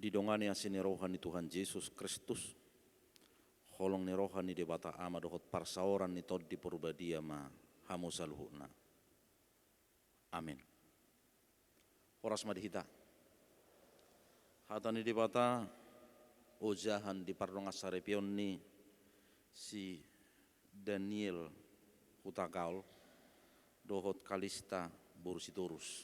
Didongani asini rohani Tuhan Yesus Kristus, holong ni rohani di bata ama dohot parsaoran ni tod di purbadia ma hamusaluhuna. Amin. Horas madihita. Hatani di bata ojahan di pardonga sarepion ni si Daniel Hutagaul dohot kalista bursiturus.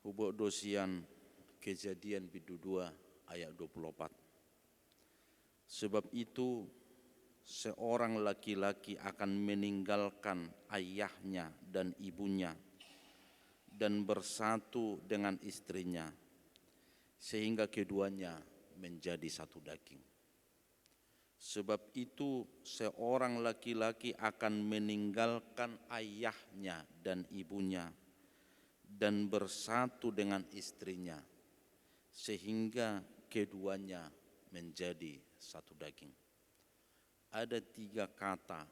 Hubok dosian Kejadian bidu 2 ayat 24. Sebab itu seorang laki-laki akan meninggalkan ayahnya dan ibunya dan bersatu dengan istrinya sehingga keduanya menjadi satu daging. Sebab itu seorang laki-laki akan meninggalkan ayahnya dan ibunya dan bersatu dengan istrinya sehingga keduanya menjadi satu daging. Ada 3 kata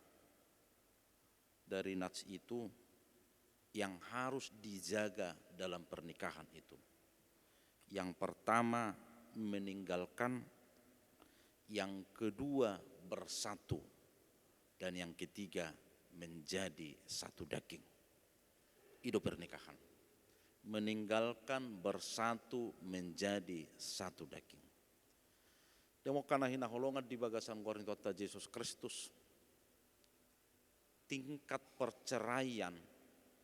dari nats itu yang harus dijaga dalam pernikahan itu. Yang pertama meninggalkan, yang kedua bersatu, dan yang ketiga menjadi satu daging. Itu pernikahan. Meninggalkan, bersatu, menjadi satu daging. Demo kana hina holongan di bagasan Korinto ta Yesus Kristus. Tingkat perceraian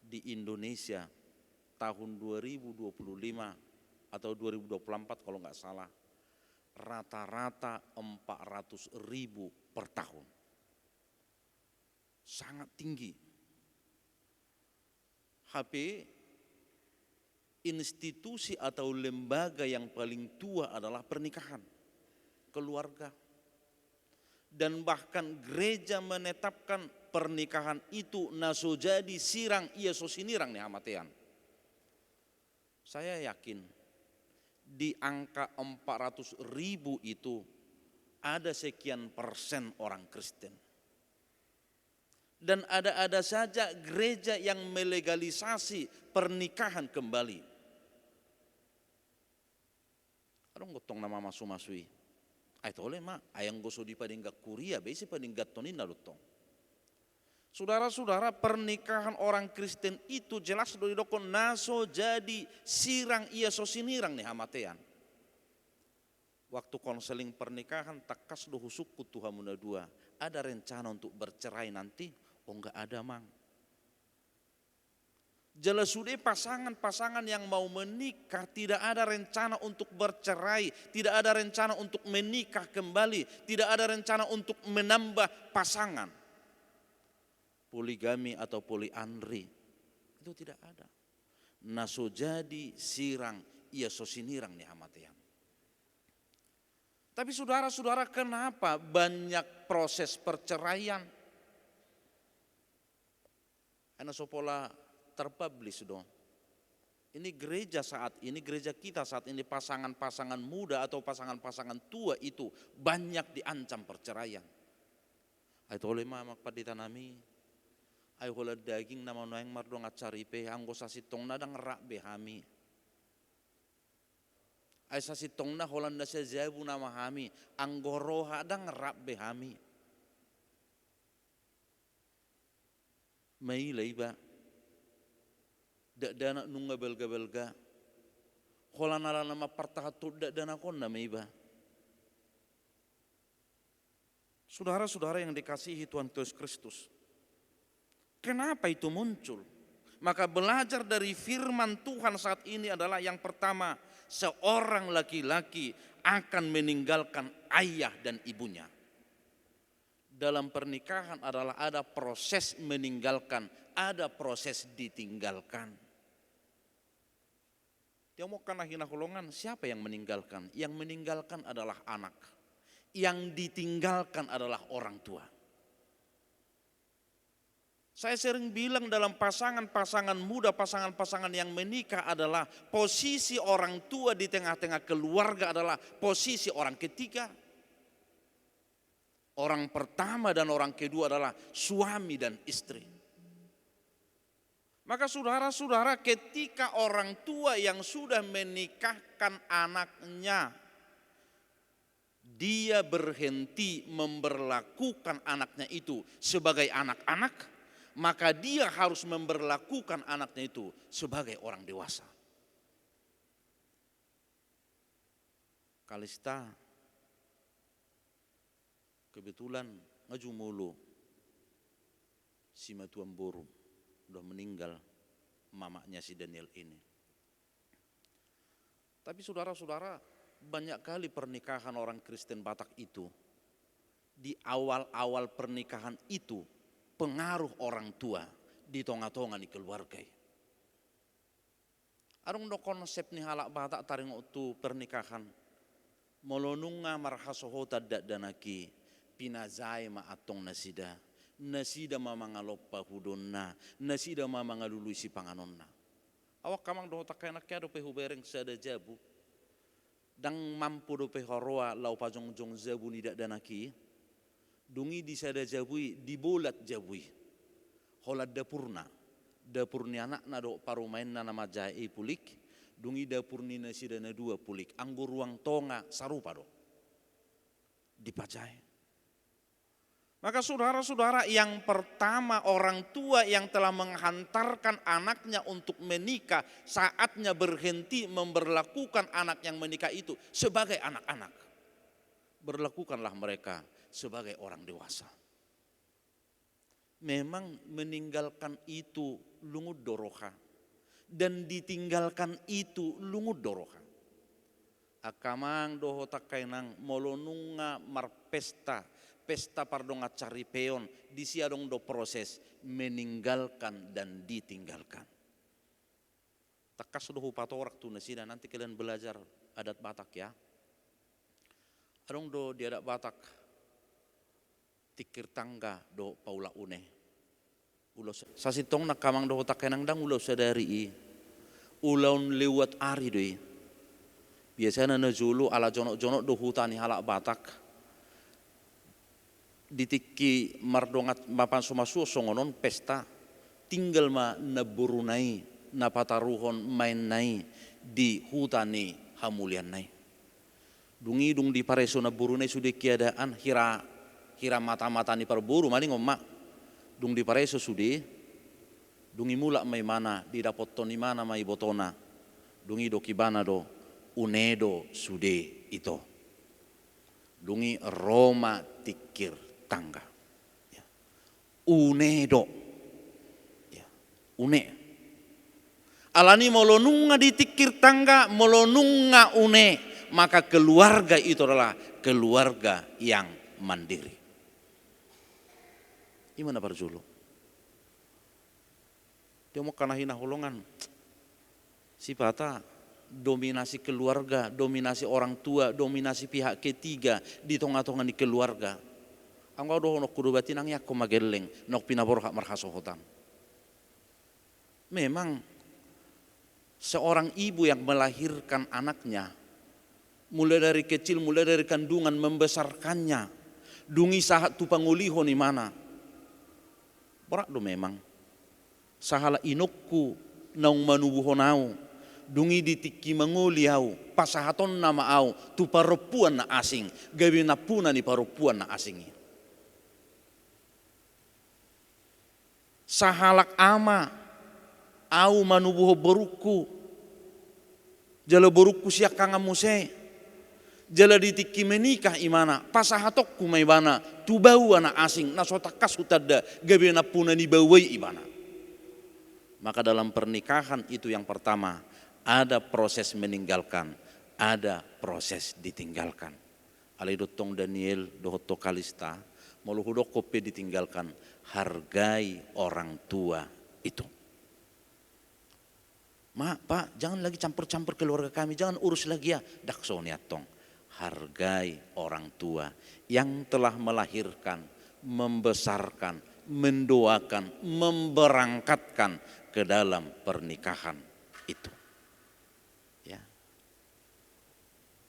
di Indonesia tahun 2025 atau 2024 kalau nggak salah, rata-rata 400.000 per tahun. Sangat tinggi. HP institusi atau lembaga yang paling tua adalah pernikahan, keluarga. Dan bahkan gereja menetapkan pernikahan itu naso jadi sirang ia so sinirang nih amatean. Saya yakin di angka 400.000 itu ada sekian persen orang Kristen. Dan ada saja gereja yang melegalisasi pernikahan kembali. Adong gotong nama masu-masui. Ay tole ma, ayang goso di padinggat kuria, besi padinggat tonin nalutong. Saudara-saudara, pernikahan orang Kristen itu jelas do didokon naso jadi sirang ia so sinirang nih hamatean. Waktu konseling pernikahan takas do husukku Tuhan muna 2. Ada rencana untuk bercerai nanti? Oh enggak ada mang. Jelas sudah pasangan-pasangan yang mau menikah tidak ada rencana untuk bercerai, tidak ada rencana untuk menikah kembali, tidak ada rencana untuk menambah pasangan. Poligami atau poliandri itu tidak ada. Naso jadi sirang ia so sinirang nih amatian. Tapi saudara-saudara, kenapa banyak proses perceraian? Ana sopola terpublish dong. Ini gereja saat ini, gereja kita saat ini, pasangan-pasangan muda atau pasangan-pasangan tua itu banyak diancam perceraian. Ayo oleh mama paditanami, ayo hola daging nama noeng mardong acaripe, anggo sasitong nadang rak behami. Ayo sasitong na holanda sejabu nama hami, anggo roha dang rak behami. Mai laiba. Dak dana nunga belga-belga. Holanala nama partahatu dak dana konna meiba. Saudara-saudara yang dikasihi Tuhan Yesus Kristus. Kenapa itu muncul? Maka belajar dari firman Tuhan saat ini adalah yang pertama, seorang laki-laki akan meninggalkan ayah dan ibunya. Dalam pernikahan adalah ada proses meninggalkan, ada proses ditinggalkan. Dia mau kana hina holongan, siapa yang meninggalkan? Yang meninggalkan adalah anak. Yang ditinggalkan adalah orang tua. Saya sering bilang dalam pasangan-pasangan muda, pasangan-pasangan yang menikah adalah posisi orang tua di tengah-tengah keluarga adalah posisi orang ketiga. Orang pertama dan orang kedua adalah suami dan istri. Maka saudara-saudara, ketika orang tua yang sudah menikahkan anaknya, dia berhenti memberlakukan anaknya itu sebagai anak-anak, maka dia harus memberlakukan anaknya itu sebagai orang dewasa. Kalista kebetulan ngaju mulu si Matuan Boru udah meninggal, mamanya si Daniel ini. Tapi saudara-saudara, banyak kali pernikahan orang Kristen Batak itu, di awal-awal pernikahan itu pengaruh orang tua di tonga-tonga di keluarga. Arung do konsep ni halak Batak taring itu pernikahan. Molonunga marhasohota danaki pinazai ma atong nasida. Nasida mamangalopa hudonna, nasida mamangalului si panganonna. Awak kamang do takay nakya do pehubereng sada jabu. Dang mampu do pehoroa lau pajongjong jabu ni danaki. Dungi di sada jabui dibolat jabui. Holad dapurna. Dapurni anak na do parumain na nama jai pulik. Dungi dapurni nasida na dua pulik. Anggur ruang tonga sarupa do. Dipajai. Maka saudara-saudara, yang pertama orang tua yang telah menghantarkan anaknya untuk menikah, saatnya berhenti memberlakukan anak yang menikah itu sebagai anak-anak. Berlakukanlah mereka sebagai orang dewasa. Memang meninggalkan itu lungud doroha, dan ditinggalkan itu lungud doroha. Akamang doho takainang molonunga marpesta, pesta pardonga caripeon, disiadong do proses meninggalkan dan ditinggalkan. Takas doho patorak tu nasida, nanti kalian belajar adat Batak ya. Adong do di adat Batak, tikir tangga do paula une. Ulos sasitong nakamang do takainang dang ulos sadari ulaun lewat ari doi. Biasanya na julu ala jonok-jonok do hutani halak Batak. Ditiki mardongat mapan sumasu songonon pesta. Tinggal ma naburunai, napataruhon main nai di hutani hamulian nai. Dungi dung di pareso naburunai sudah kiadaan hira mata-mata ni perburu maling omma. Dung di pareso sudah. Dungi mulak may mana di dapot ni mana may botona. Dungi do kibana do unedo sude ito. Dungi Roma tikir tangga. Ya. Unedo. Ya. Une. Alani molonunga di tikir tangga, molonunga une. Maka keluarga itu adalah keluarga yang mandiri. Gimana Parjulu? Dia mau kanahina holongan. Si Pata dominasi keluarga, dominasi orang tua, dominasi pihak ketiga di tengah-tengah di keluarga. Angkau doh nok kudu batin ang yakko mageleng nok pinabor hak marhasohotan. Memang seorang ibu yang melahirkan anaknya, mulai dari kecil, mulai dari kandungan membesarkannya, dungi sahat tu panguliho ni mana. Borak do memang. Sahala inokku naung manubuhonau. Dungi ditiki manguliau, pasahaton nama au, tu perempuan na asing, gawi na puna ni perempuan na asing. Sahalak ama, au manubuho boruku, jala boruku siak kangamuse, jala ditiki menikah imana, pasahatokku may bana, tu bau na asing, nasotakas utada, gawi na puna ni bawai ibana. Maka dalam pernikahan itu yang pertama, ada proses meninggalkan, ada proses ditinggalkan. Alidotong Daniel dohoto kalista, moluhudok kopi ditinggalkan, hargai orang tua itu. Ma, Pak, jangan lagi campur-campur keluarga kami, jangan urus lagi ya. Dakso niatong, hargai orang tua yang telah melahirkan, membesarkan, mendoakan, memberangkatkan ke dalam pernikahan itu.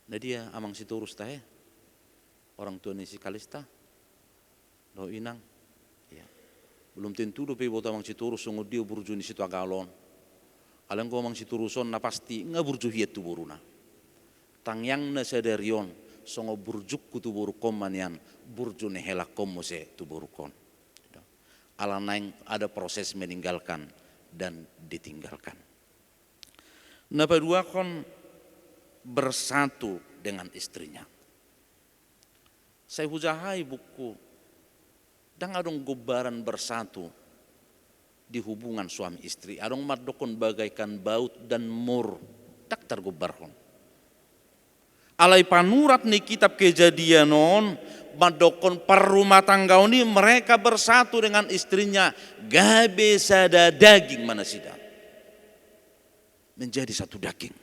Nah dia amang si turus tahe, orang tua ni si kalista, do inang, ya. Belum tentu do pe bota mang situru songo dio burju ni situ agalon. Alang ko mang situru son na pasti nga burju hiet tu buruna. Tangyang na sederion songo burjuk ku tu buru komanian burju ne helak komo se tu burukon. Alanaing ada proses meninggalkan dan ditinggalkan. Napa dua kon bersatu dengan istrinya. Saya hujahai buku dan adong gobaran bersatu di hubungan suami istri. Adong madokon bagaikan baut dan mur. Tak tergobarkon. Alai panurat ni kitab Kejadian non madokon perumah tangga ini mereka bersatu dengan istrinya. Gabe sada daging mana sida. Menjadi satu daging.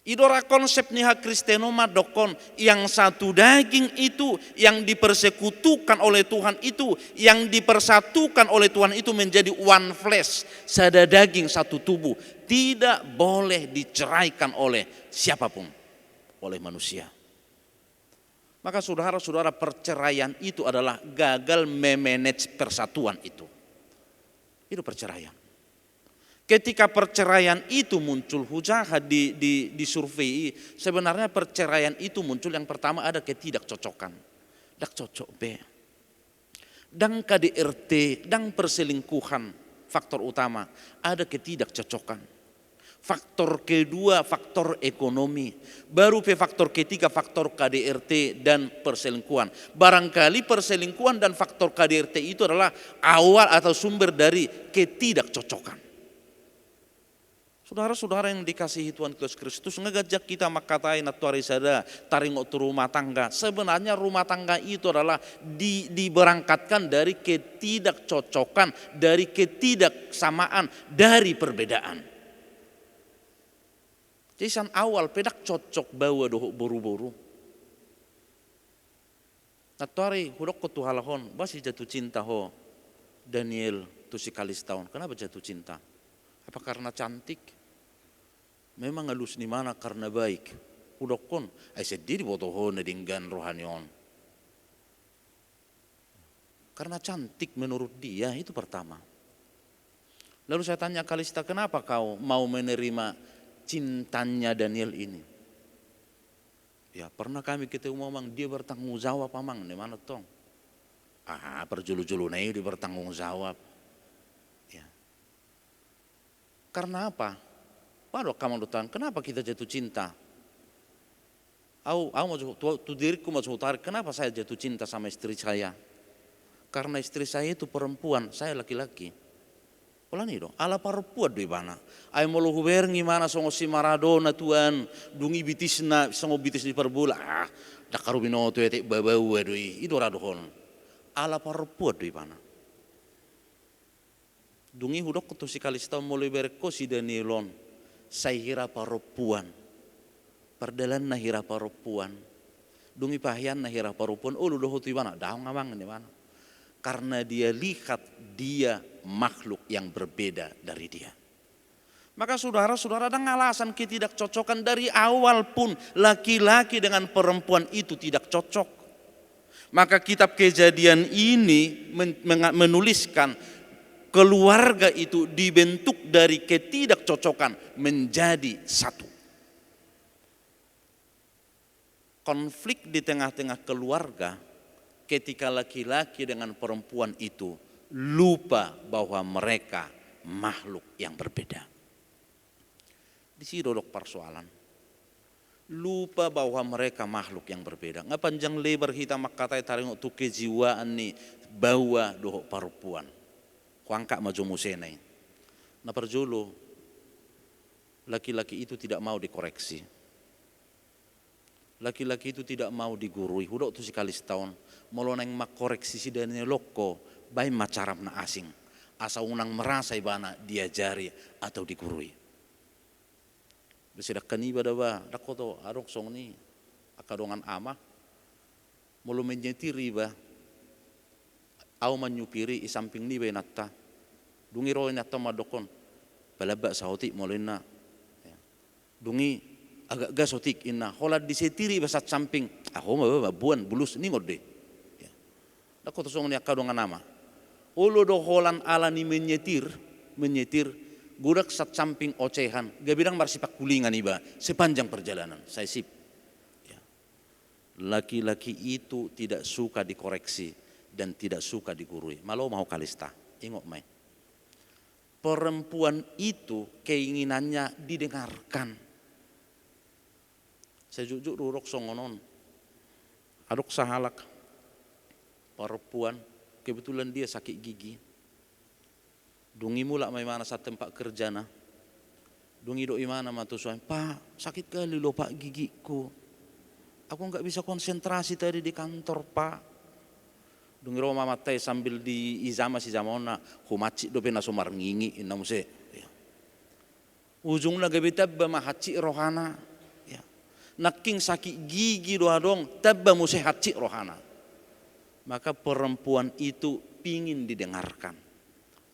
Idora konsep niha Kristeno madokon yang satu daging itu yang dipersekutukan oleh Tuhan itu yang dipersatukan oleh Tuhan itu menjadi one flesh, sada daging satu tubuh, tidak boleh diceraikan oleh siapapun, oleh manusia. Maka saudara-saudara, perceraian itu adalah gagal memanage persatuan itu. Itu perceraian. Ketika perceraian itu muncul hujah di survei, sebenarnya perceraian itu muncul yang pertama ada ketidakcocokan. Dak cocok be. Dan KDRT, dan perselingkuhan faktor utama, ada ketidakcocokan. Faktor kedua faktor ekonomi, baru faktor ketiga faktor KDRT dan perselingkuhan. Barangkali perselingkuhan dan faktor KDRT itu adalah awal atau sumber dari ketidakcocokan. Saudara-saudara yang dikasihi Tuhan Yesus Kristus, ngajak kita makatain atau arisada taringok rumah tangga. Sebenarnya rumah tangga itu adalah diberangkatkan dari ketidakcocokan, dari ketidaksamaan, dari perbedaan. Jadi san awal pedak cocok bawa doh boru-boru. Natari hudok ko tuhalahon, basi jatuh cinta ho Daniel tu si kalis tahun. Kenapa jatuh cinta? Apa karena cantik? Memang halus ni mana karena baik. Hudokon, ay sedih botohon na dinggan rohanion. Karena cantik menurut dia, itu pertama. Lalu saya tanya Kalista, kenapa kau mau menerima cintanya Daniel ini? Ya pernah kami ketemu memang dia bertanggung jawab amang, di mana tong? Perjulu-julu nih dia bertanggung jawab. Ya. Karena apa? Waduh kamu dutan, kenapa kita jatuh cinta? Tu diriku mau tarik, kenapa saya jatuh cinta sama istri saya? Karena istri saya itu perempuan, saya laki-laki. Pola nih dong, ala perempuan di mana? Ay mau lu huberni mana songo si Maradona tuan, dungi bitisna, songo bitis di perbula. Dak karubino tu etek babau doi, itu radohon. Ala perempuan di mana? Dungi hudok tu si Kalista mulai berko si Danielon. Saya hira perempuan, perdalan na hira perempuan, dungi pahian na hira perempuan. Oh lu doh tu mana? Dah ngamang ni mana? Karena dia lihat dia makhluk yang berbeda dari dia. Maka saudara-saudara ada alasan ketidakcocokan dari awal pun laki-laki dengan perempuan itu tidak cocok. Maka kitab Kejadian ini menuliskan keluarga itu dibentuk dari ketidakcocokan menjadi satu. Konflik di tengah-tengah keluarga ketika laki-laki dengan perempuan itu lupa bahwa mereka makhluk yang berbeda. Di sini dodok persoalan. Lupa bahwa mereka makhluk yang berbeda. Nggak panjang lebar kita makatai taring untuk kejiwaan nih bawa dohok perempuan. Kuangka maju musenai. Nah perjulu laki-laki itu tidak mau dikoreksi. Laki-laki itu tidak mau digurui. Hudok tu sekali setahun. Molo neng mak koreksi si dani loko. Baik macaram na asing. Asa unang merasa ibana diajari atau digurui. Besidak kaniba dawa. Dakoto arok song ni. Akadongan ama. Molo menyetiri ba. Au menyupiri isamping ni ba natta. Dungi roy natta madokon. Balaba sa hotik molena. Dungi agak gasotik inna holad disetiri basat samping. Ako mabuan bulus ni ngode. Dako to song ni akadongan nama. Olo do holan alani menyetir, gudak sat samping ocehan, gabidang marsipak kulingan iba sepanjang perjalanan. Saya sip. Ya. Laki-laki itu tidak suka dikoreksi dan tidak suka digurui. Malau mau kalista, ingok mai. Perempuan itu keinginannya didengarkan. Sejujuk rurok songonon, aduk sahalak perempuan, kebetulan dia sakit gigi. Dungi mula mai mana saat tempat kerja na. Dungi doi mana matu suami, Pak sakit kali lo Pak gigiku. Aku nggak bisa konsentrasi tadi di kantor Pak. Dungi roma matai sambil di izama si zamona, humaci do pena somar ngingi ina muse. Ya. Ujungnya gabe tabba mahaci rohana. Ya. Naking sakit gigi doa dong, tabba muse haci rohana. Maka perempuan itu pingin didengarkan.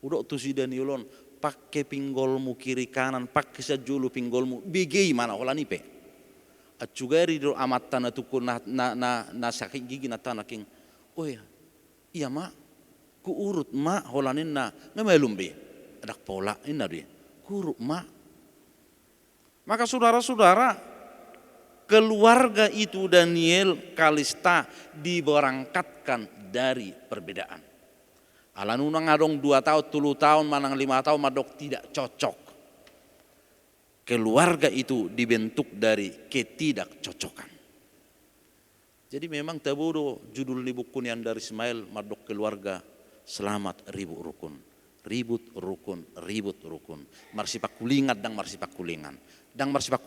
Udah tuh si Danielon pakai pinggolmu kiri kanan, pakai sajulu pinggolmu, begei mana holani pe. Acugari do amat tanah tuku na sakit gigi na tanah king. Oh ya, iya mak, ku urut mak holanin na ngamelum be. Ada pola ina dia, kuruk mak. Maka saudara-saudara, keluarga itu Daniel Kalista diberangkatkan dari perbedaan. Alanunang adong 2 tahun, 3 tahun, manang 5 tahun, madok tidak cocok. Keluarga itu dibentuk dari ketidakcocokan. Jadi memang tabodo judul di buku yang dari Ismail madok keluarga selamat ribut rukun. Ribut rukun. Marsipak kulingat dan marsipak kulingan. Dan marsipak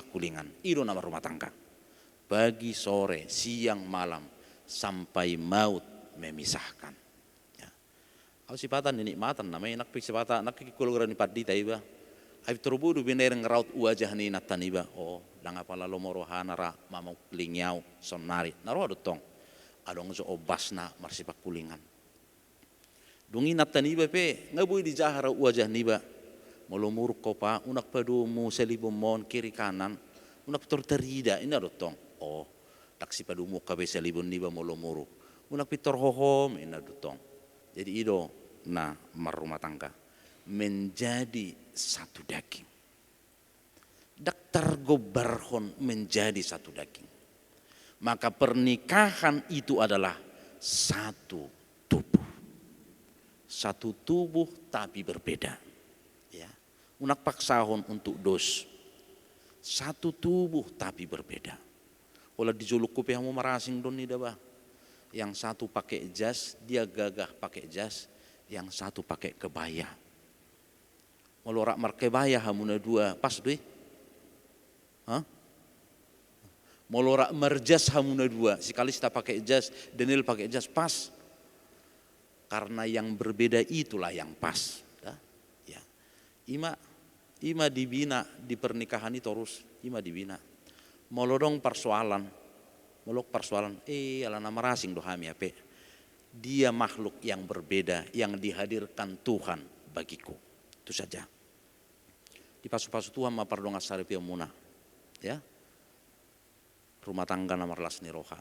kulingan. Itu nama rumah tangga. Pagi, sore, siang, malam. Sampai maut memisahkan. Ya. Aku sipatan ini matan namanya nak sipatan nak kikuluran ni padita iba. Ay terbudu binereng raut wajah ni nataniba. Oh, danga pala lomoro hanara mamau lingyau sonari. Naro adutong. Adong so obasna marsipak kulingan. Dungi nataniba pe ngaboy di jahara wajah niba. Molomur ko pa unak padumu selibom mon kiri kanan. Unak torterida ini adutong. Oh, taksi padumu kabe selibon niba molomuru. Unak pitor hohom ini adutong. Jadi ido na marumah tangga menjadi satu daging. Daktar gobarhon menjadi satu daging. Maka pernikahan itu adalah satu tubuh. Satu tubuh tapi berbeda. Ya. Unak paksahon untuk dos. Satu tubuh tapi berbeda. Olah dijuluk kupe hamu marasing don ni daba. Yang satu pakai jas, dia gagah pakai jas. Yang satu pakai kebaya. Molorak markebaya hamuna dua pas deh. Hah? Molorak merjas hamuna dua. Si Kalista pakai jas, Daniel pakai jas pas. Karena yang berbeda itulah yang pas. Ya. Ima dibina di pernikahan itu terus. Ima dibina. Molodong persoalan. Molok persoalan. Ala nama rasing dohami ape. Dia makhluk yang berbeda yang dihadirkan Tuhan bagiku. Itu saja. Di pasu-pasu Tuhan ma pardonga saripia muna. Ya. Rumah tangga nomor las niroha.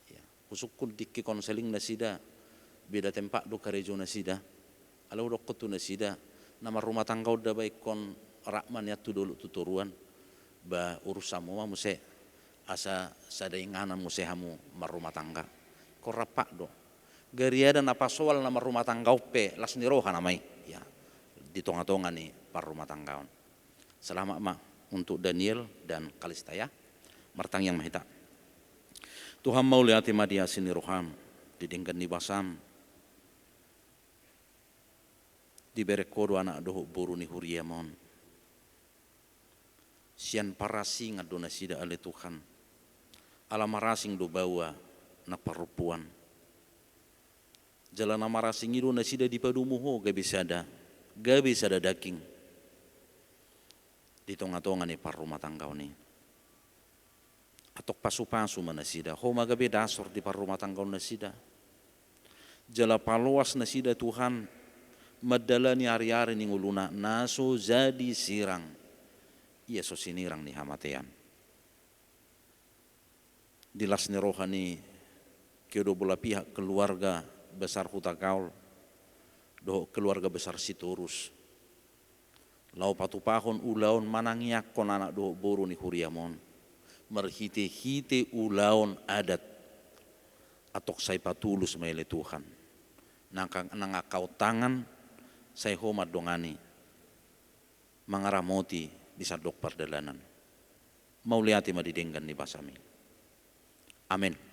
Ya. Usukun dikki konseling nasida. Beda tempat do karejo nasida. Alau do kotu nasida. Nama rumah tangga udah baik kon rakman ya tu dulu tuturuan. Ba urusamu ma muse asa sadainganan muse hamu marumah tangga. Korapak do. Garia dan apa soal nama rumah tangga upe las niroha namai. Ya. Di tonga-tonga nih par rumah tanggaon. Selamat mak untuk Daniel dan Kalista ya. Martang yang mahita. Tuhan mau lihat madia sini roham. Didengkan di basam. Diberi kodo anak doh buru ni huriamon. Sian parasing adona sida ale Tuhan. Alam marasing do bawa na perempuan. Jalan marasing itu na sida di padumuho gabi sada daging. Di tonga-tonga ni par rumah tangga ni. Atok pasu-pasu mana sida. Homa gabi dasor di par rumah tangga na sida. Jala paluas na sida Tuhan. Madalani hari-hari ni nguluna. Naso jadi sirang. Iya so sinirang ni hamatean. Dilas ni rohani. Kedo bola pihak keluarga besar huta kaul. do keluarga besar Sitorus. Lau patupahon ulaon manangiak kon anak do boru ni huriamon. Merhite-hite ulaon adat atok say patulus maile Tuhan. Nangakau tangan say homat dongani. Mangaramoti di sadok pardalanan. Mauliati madidenggan ni basami. Amin.